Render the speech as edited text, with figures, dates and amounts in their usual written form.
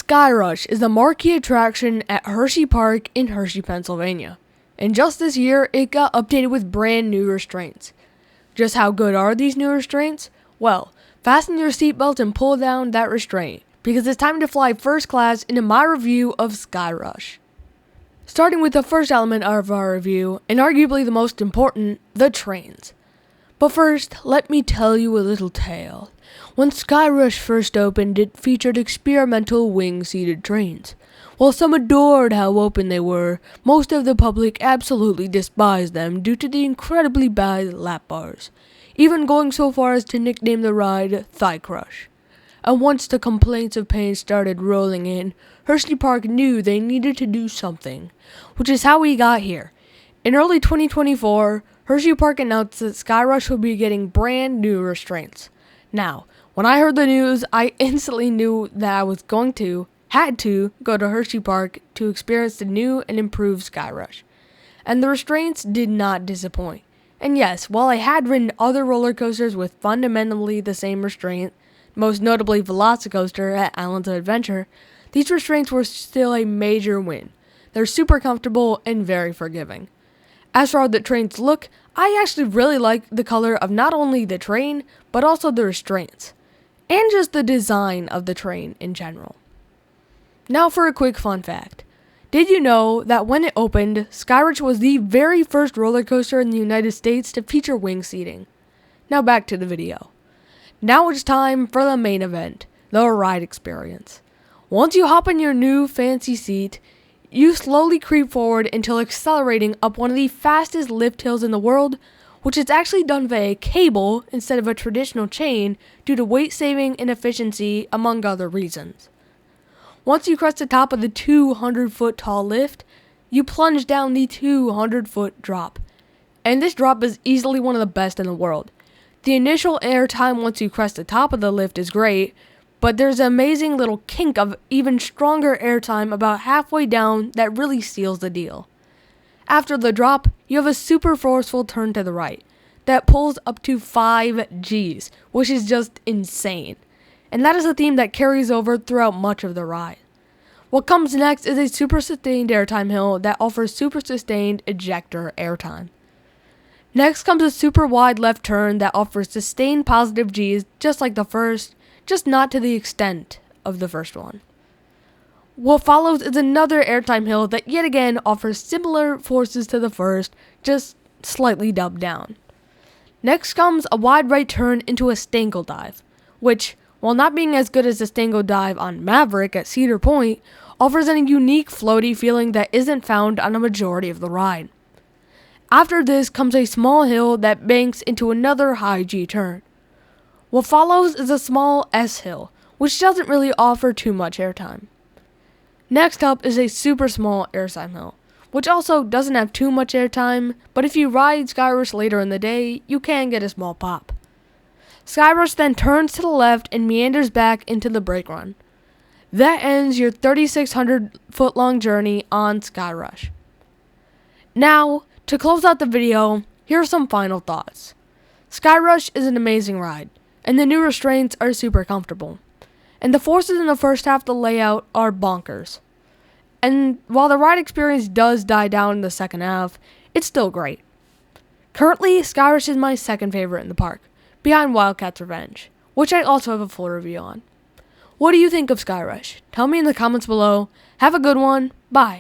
Skyrush is the marquee attraction at Hersheypark in Hershey, Pennsylvania. And just this year, it got updated with brand new restraints. Just how good are these new restraints? Well, fasten your seatbelt and pull down that restraint, because it's time to fly first class into my review of Skyrush. Starting with the first element of our review, and arguably the most important, the trains. But first, let me tell you a little tale. When Skyrush first opened, it featured experimental wing-seated trains. While some adored how open they were, most of the public absolutely despised them due to the incredibly bad lap bars, even going so far as to nickname the ride Thigh Crush. And once the complaints of pain started rolling in, Hersheypark knew they needed to do something, which is how we got here. In early 2024, Hersheypark announced that Skyrush would be getting brand new restraints. Now, when I heard the news, I instantly knew that I was had to go to Hersheypark to experience the new and improved Skyrush. And the restraints did not disappoint. And yes, while I had ridden other roller coasters with fundamentally the same restraint, most notably Velocicoaster at Islands of Adventure, these restraints were still a major win. They're super comfortable and very forgiving. As for how the trains look, I actually really like the color of not only the train, but also the restraints, and just the design of the train in general. Now for a quick fun fact. Did you know that when it opened, Skyrush was the very first roller coaster in the United States to feature wing seating? Now back to the video. Now it's time for the main event, the ride experience. Once you hop in your new fancy seat, you slowly creep forward until accelerating up one of the fastest lift hills in the world, which is actually done via a cable instead of a traditional chain due to weight saving and efficiency, among other reasons. Once you crest the top of the 200-foot tall lift, you plunge down the 200-foot drop. And this drop is easily one of the best in the world. The initial air time once you crest the top of the lift is great, but there's an amazing little kink of even stronger airtime about halfway down that really seals the deal. After the drop, you have a super forceful turn to the right that pulls up to 5 Gs, which is just insane. And that is a theme that carries over throughout much of the ride. What comes next is a super sustained airtime hill that offers super sustained ejector airtime. Next comes a super wide left turn that offers sustained positive Gs just like the first, just not to the extent of the first one. What follows is another airtime hill that yet again offers similar forces to the first, just slightly dubbed down. Next comes a wide right turn into a stangle dive, which, while not being as good as the stangle dive on Maverick at Cedar Point, offers a unique floaty feeling that isn't found on a majority of the ride. After this comes a small hill that banks into another high G turn. What follows is a small S hill, which doesn't really offer too much airtime. Next up is a super small airtime hill, which also doesn't have too much airtime, but if you ride Skyrush later in the day, you can get a small pop. Skyrush then turns to the left and meanders back into the brake run. That ends your 3,600-foot long journey on Skyrush. Now, to close out the video, here are some final thoughts. Skyrush is an amazing ride, and the new restraints are super comfortable. And the forces in the first half of the layout are bonkers. And while the ride experience does die down in the second half, it's still great. Currently, Skyrush is my second favorite in the park, behind Wildcat's Revenge, which I also have a full review on. What do you think of Skyrush? Tell me in the comments below. Have a good one. Bye.